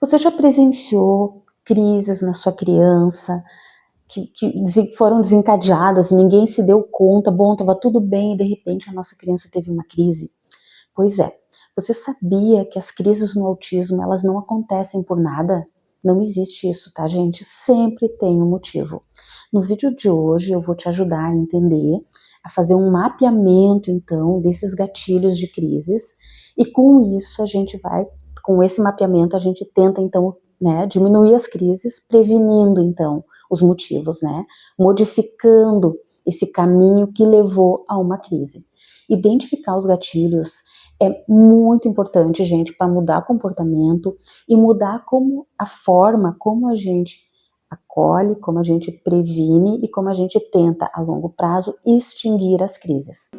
Você já presenciou crises na sua criança que foram desencadeadas, ninguém se deu conta, bom, estava tudo bem e de repente a nossa criança teve uma crise? Pois é, você sabia que as crises no autismo, elas não acontecem por nada? Não existe isso, tá, gente? Sempre tem um motivo. No vídeo de hoje eu vou te ajudar a entender, a fazer um mapeamento, então, desses gatilhos de crises, e com isso com esse mapeamento a gente tenta, então, né, diminuir as crises, prevenindo, então, os motivos, né, modificando esse caminho que levou a uma crise. Identificar os gatilhos é muito importante, gente, para mudar comportamento e mudar a forma como a gente acolhe, como a gente previne e como a gente tenta, a longo prazo, extinguir as crises.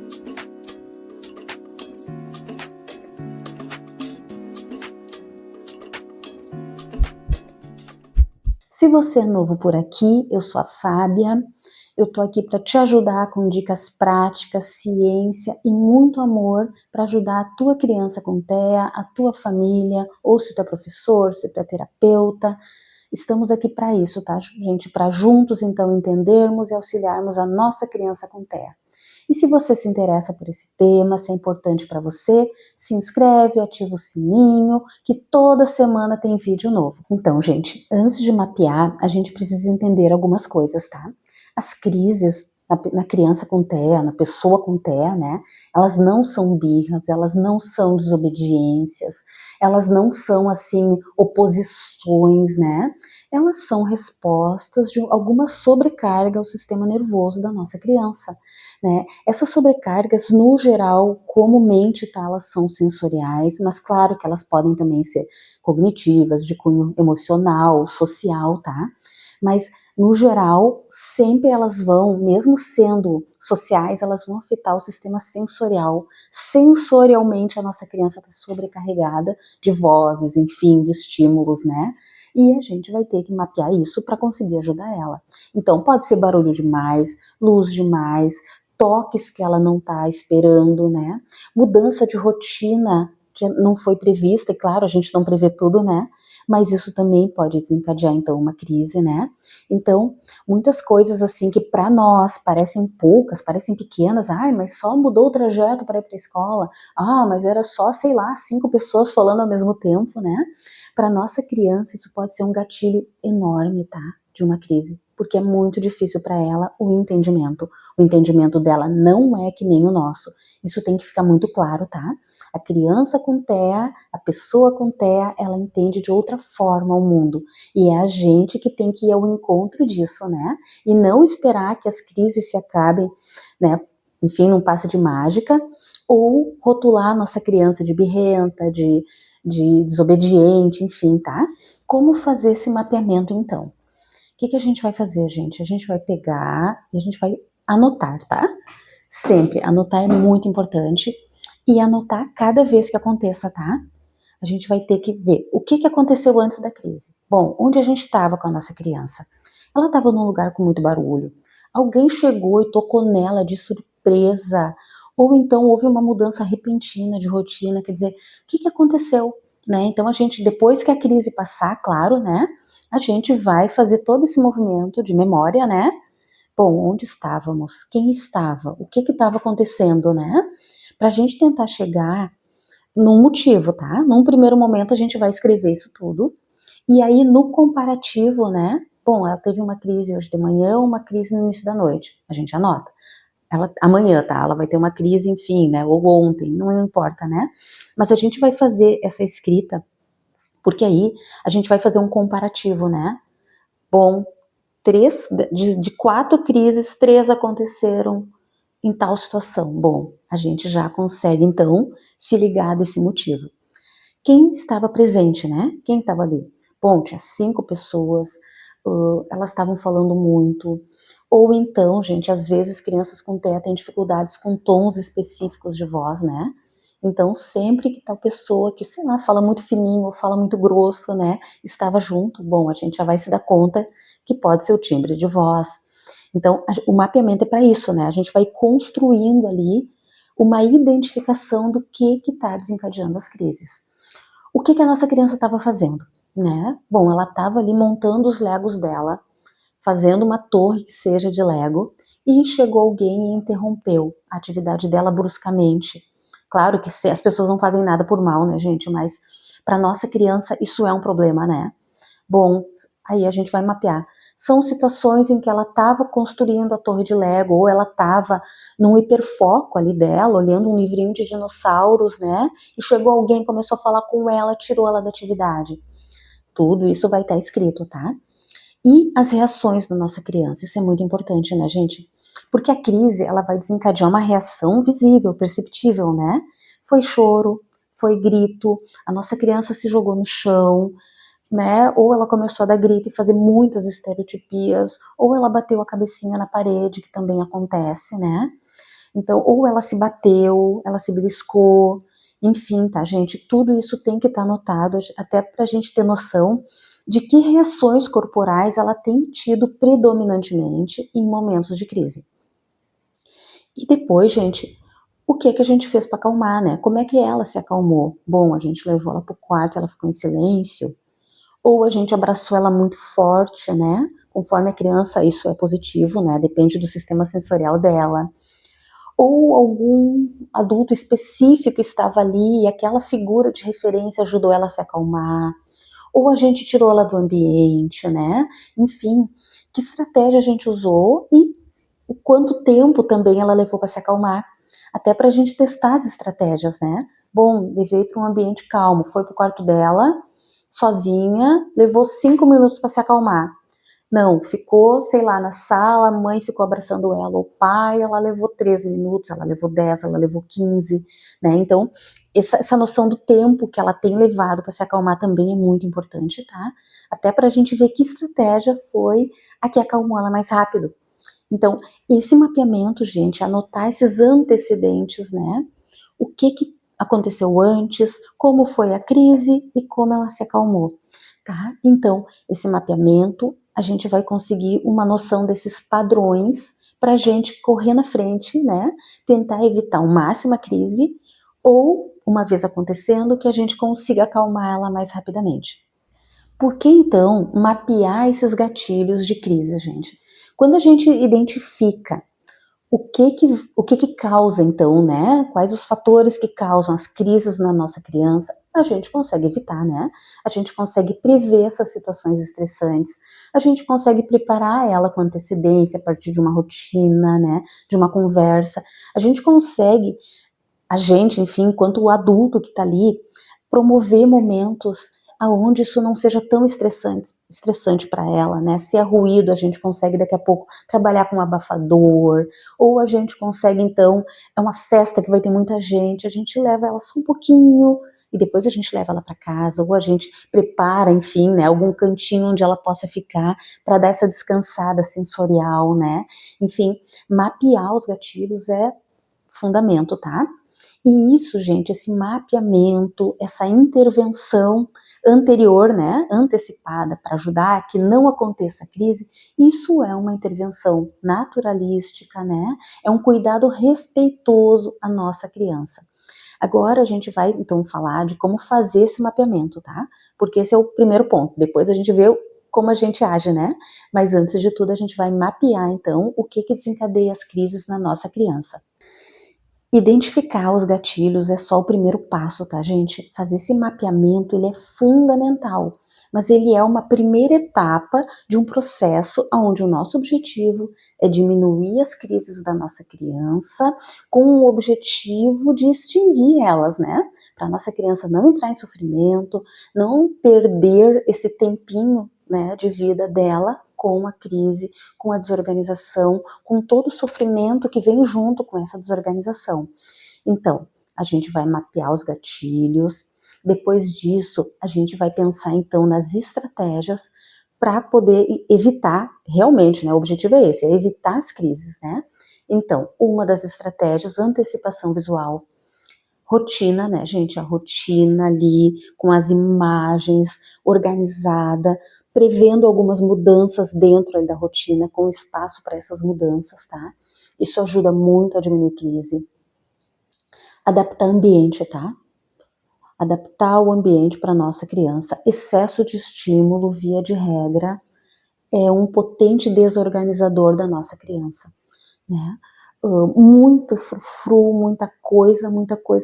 Se você é novo por aqui, eu sou a Fábia, eu tô aqui para te ajudar com dicas práticas, ciência e muito amor para ajudar a tua criança com TEA, a tua família, ou se tu é professor, se tu é terapeuta. Estamos aqui para isso, tá, gente? Para juntos, então, entendermos e auxiliarmos a nossa criança com TEA. E se você se interessa por esse tema, se é importante para você, se inscreve, ativa o sininho, que toda semana tem vídeo novo. Então, gente, antes de mapear, a gente precisa entender algumas coisas, tá? As crises na criança com TEA, na pessoa com TEA, né? Elas não são birras, elas não são desobediências, elas não são, assim, oposições, né? Elas são respostas de alguma sobrecarga ao sistema nervoso da nossa criança, né? Essas sobrecargas, no geral, comumente, tá, elas são sensoriais, mas claro que elas podem também ser cognitivas, de cunho emocional, social, tá? Mas, no geral, sempre elas vão, mesmo sendo sociais, elas vão afetar o sistema sensorial. Sensorialmente, a nossa criança está sobrecarregada de vozes, enfim, de estímulos, né? E a gente vai ter que mapear isso para conseguir ajudar ela. Então, pode ser barulho demais, luz demais, toques que ela não está esperando, né? Mudança de rotina que não foi prevista, e claro, a gente não prevê tudo, né? Mas isso também pode desencadear, então, uma crise, né? Então, muitas coisas assim que para nós parecem poucas, parecem pequenas, mas só mudou o trajeto para ir para a escola, mas era só, sei lá, 5 pessoas falando ao mesmo tempo, né? Para nossa criança isso pode ser um gatilho enorme, tá? De uma crise, porque é muito difícil para ela o entendimento. O entendimento dela não é que nem o nosso. Isso tem que ficar muito claro, tá? A criança com TEA, a pessoa com TEA, ela entende de outra forma o mundo. E é a gente que tem que ir ao encontro disso, né? E não esperar que as crises se acabem, né? Enfim, num passe de mágica, ou rotular a nossa criança de birrenta, de desobediente, enfim, tá? Como fazer esse mapeamento, então? O que a gente vai fazer, gente? A gente vai pegar e a gente vai anotar, tá? Sempre, anotar é muito importante. E anotar cada vez que aconteça, tá? A gente vai ter que ver o que aconteceu antes da crise. Bom, onde a gente estava com a nossa criança? Ela estava num lugar com muito barulho. Alguém chegou e tocou nela de surpresa. Ou então houve uma mudança repentina de rotina. Quer dizer, o que aconteceu? Né? Então a gente, depois que a crise passar, claro, né? A gente vai fazer todo esse movimento de memória, né? Bom, onde estávamos? Quem estava? O que estava acontecendo, né? Pra gente tentar chegar num motivo, tá? Num primeiro momento a gente vai escrever isso tudo, e aí no comparativo, né? Bom, ela teve uma crise hoje de manhã, uma crise no início da noite. A gente anota. Ela, amanhã, tá? Ela vai ter uma crise, enfim, né? Ou ontem, não importa, né? Mas a gente vai fazer essa escrita, porque aí a gente vai fazer um comparativo, né? Bom, de 4 crises, 3 aconteceram em tal situação. Bom, a gente já consegue, então, se ligar desse motivo. Quem estava presente, né? Quem estava ali? Bom, tinha 5 pessoas, elas estavam falando muito. Ou então, gente, às vezes crianças com TEA têm dificuldades com tons específicos de voz, né? Então, sempre que tal pessoa que, sei lá, fala muito fininho ou fala muito grosso, né, estava junto, bom, a gente já vai se dar conta que pode ser o timbre de voz. Então, o mapeamento é para isso, né? A gente vai construindo ali uma identificação do que está desencadeando as crises. O que a nossa criança estava fazendo? né? Bom, ela estava ali montando os legos dela, fazendo uma torre que seja de Lego, e chegou alguém e interrompeu a atividade dela bruscamente. Claro que as pessoas não fazem nada por mal, né, gente? Mas para nossa criança isso é um problema, né? Bom, aí a gente vai mapear. São situações em que ela estava construindo a torre de Lego, ou ela estava num hiperfoco ali dela, olhando um livrinho de dinossauros, né? E chegou alguém, começou a falar com ela, tirou ela da atividade. Tudo isso vai estar escrito, tá? E as reações da nossa criança, isso é muito importante, né, gente? Porque a crise, ela vai desencadear uma reação visível, perceptível, né? Foi choro, foi grito, a nossa criança se jogou no chão, né? Ou ela começou a dar grito e fazer muitas estereotipias, ou ela bateu a cabecinha na parede, que também acontece, né? Então, ou ela se bateu, ela se beliscou, enfim, tá, gente? Tudo isso tem que estar anotado, até pra gente ter noção de que reações corporais ela tem tido predominantemente em momentos de crise. E depois, gente, o que é que a gente fez para acalmar, né? Como é que ela se acalmou? Bom, a gente levou ela pro quarto, ela ficou em silêncio, ou a gente abraçou ela muito forte, né? Conforme a criança, isso é positivo, né? Depende do sistema sensorial dela. Ou algum adulto específico estava ali e aquela figura de referência ajudou ela a se acalmar. Ou a gente tirou ela do ambiente, né? Enfim, que estratégia a gente usou e o quanto tempo também ela levou para se acalmar. Até para a gente testar as estratégias, né? Bom, levei para um ambiente calmo, foi para o quarto dela, sozinha, levou 5 minutos para se acalmar. Não, ficou, sei lá, na sala, a mãe ficou abraçando ela, o pai, ela levou 3 minutos, ela levou 10, ela levou 15, né? Então, essa noção do tempo que ela tem levado para se acalmar também é muito importante, tá? Até para a gente ver que estratégia foi a que acalmou ela mais rápido. Então, esse mapeamento, gente, anotar esses antecedentes, né? O que aconteceu antes, como foi a crise e como ela se acalmou, tá? Então, esse mapeamento, a gente vai conseguir uma noção desses padrões para a gente correr na frente, né? Tentar evitar ao máximo a crise ou, uma vez acontecendo, que a gente consiga acalmar ela mais rapidamente. Por que então mapear esses gatilhos de crise, gente? Quando a gente identifica o que causa então, né? Quais os fatores que causam as crises na nossa criança? A gente consegue evitar, né? A gente consegue prever essas situações estressantes, a gente consegue preparar ela com antecedência a partir de uma rotina, né? De uma conversa. A gente consegue, enfim, enquanto o adulto que está ali, promover momentos aonde isso não seja tão estressante para ela, né? Se é ruído, a gente consegue daqui a pouco trabalhar com um abafador, ou a gente consegue então, é uma festa que vai ter muita gente, a gente leva ela só um pouquinho e depois a gente leva ela para casa, ou a gente prepara, enfim, né, algum cantinho onde ela possa ficar para dar essa descansada sensorial, né? Enfim, mapear os gatilhos é fundamento, tá? E isso, gente, esse mapeamento, essa intervenção anterior, né, antecipada, para ajudar a que não aconteça a crise, isso é uma intervenção naturalística, né? É um cuidado respeitoso à nossa criança. Agora a gente vai então falar de como fazer esse mapeamento, tá? Porque esse é o primeiro ponto. Depois a gente vê como a gente age, né? Mas antes de tudo a gente vai mapear então o que desencadeia as crises na nossa criança. Identificar os gatilhos é só o primeiro passo, tá, gente? Fazer esse mapeamento, ele é fundamental, mas ele é uma primeira etapa de um processo onde o nosso objetivo é diminuir as crises da nossa criança com o objetivo de extinguir elas, né? Para a nossa criança não entrar em sofrimento, não perder esse tempinho, né, de vida dela com a crise, com a desorganização, com todo o sofrimento que vem junto com essa desorganização. Então, a gente vai mapear os gatilhos, depois disso, a gente vai pensar então nas estratégias para poder evitar, realmente, né? O objetivo é esse, é evitar as crises, né? Então, uma das estratégias, antecipação visual. Rotina, né, gente? A rotina ali, com as imagens, organizada, prevendo algumas mudanças dentro ali da rotina, com espaço para essas mudanças, tá? Isso ajuda muito a diminuir crise. Adaptar ambiente, tá? Adaptar o ambiente para nossa criança. Excesso de estímulo, via de regra, é um potente desorganizador da nossa criança, né? Muito frufru, muita coisa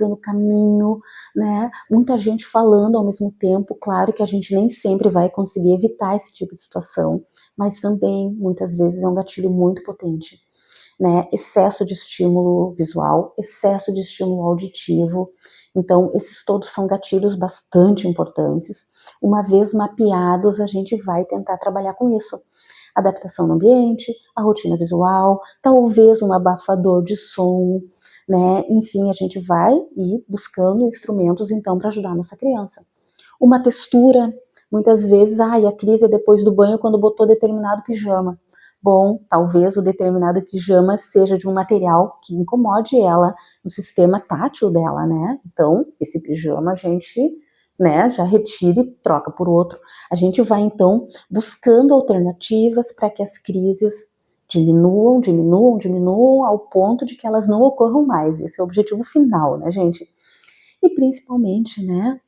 no caminho, né? Muita gente falando ao mesmo tempo. Claro que a gente nem sempre vai conseguir evitar esse tipo de situação, mas também, muitas vezes, é um gatilho muito potente, né? Excesso de estímulo visual, excesso de estímulo auditivo. Então, esses todos são gatilhos bastante importantes. Uma vez mapeados, a gente vai tentar trabalhar com isso. Adaptação no ambiente, a rotina visual, talvez um abafador de som, né? Enfim, a gente vai ir buscando instrumentos, então, para ajudar a nossa criança. Uma textura, muitas vezes, a crise é depois do banho quando botou determinado pijama. Bom, talvez o determinado pijama seja de um material que incomode ela no sistema tátil dela, né? Então, esse pijama a gente, né, já retira e troca por outro. A gente vai, então, buscando alternativas para que as crises diminuam ao ponto de que elas não ocorram mais. Esse é o objetivo final, né, gente? E principalmente, né,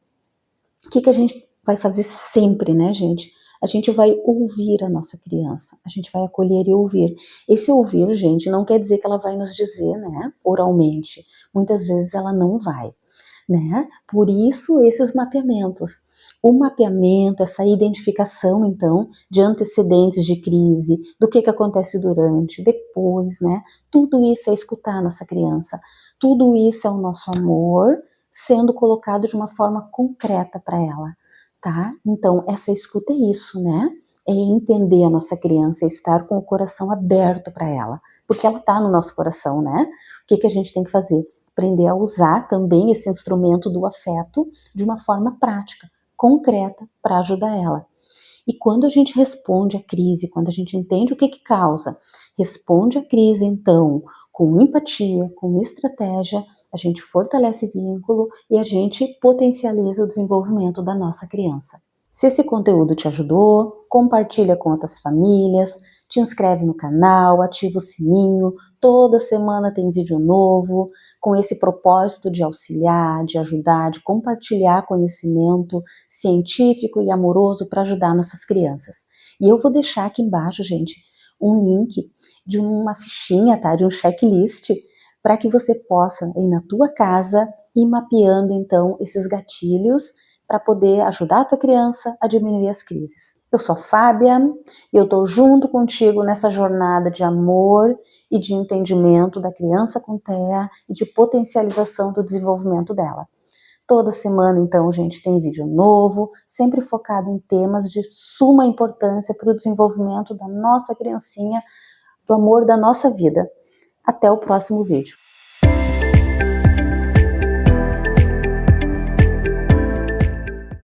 o que a gente vai fazer sempre, né, gente? A gente vai ouvir a nossa criança, a gente vai acolher e ouvir. Esse ouvir, gente, não quer dizer que ela vai nos dizer, né, oralmente. Muitas vezes ela não vai, né? Por isso, esses mapeamentos. O mapeamento, essa identificação, então, de antecedentes de crise, do que acontece durante, depois, né? Tudo isso é escutar a nossa criança. Tudo isso é o nosso amor sendo colocado de uma forma concreta para ela, tá? Então, essa escuta é isso, né? É entender a nossa criança, é estar com o coração aberto para ela, porque ela tá no nosso coração, né? O que a gente tem que fazer? Aprender a usar também esse instrumento do afeto de uma forma prática, concreta, para ajudar ela. E quando a gente responde à crise, quando a gente entende o que causa, responde à crise, então, com empatia, com estratégia, a gente fortalece vínculo e a gente potencializa o desenvolvimento da nossa criança. Se esse conteúdo te ajudou, compartilha com outras famílias, te inscreve no canal, ativa o sininho, toda semana tem vídeo novo, com esse propósito de auxiliar, de ajudar, de compartilhar conhecimento científico e amoroso para ajudar nossas crianças. E eu vou deixar aqui embaixo, gente, um link de uma fichinha, tá? De um checklist para que você possa ir na tua casa e mapeando então esses gatilhos para poder ajudar a tua criança a diminuir as crises. Eu sou a Fábia e eu estou junto contigo nessa jornada de amor e de entendimento da criança com TEA e de potencialização do desenvolvimento dela. Toda semana, então, gente, tem vídeo novo, sempre focado em temas de suma importância para o desenvolvimento da nossa criancinha, do amor da nossa vida. Até o próximo vídeo.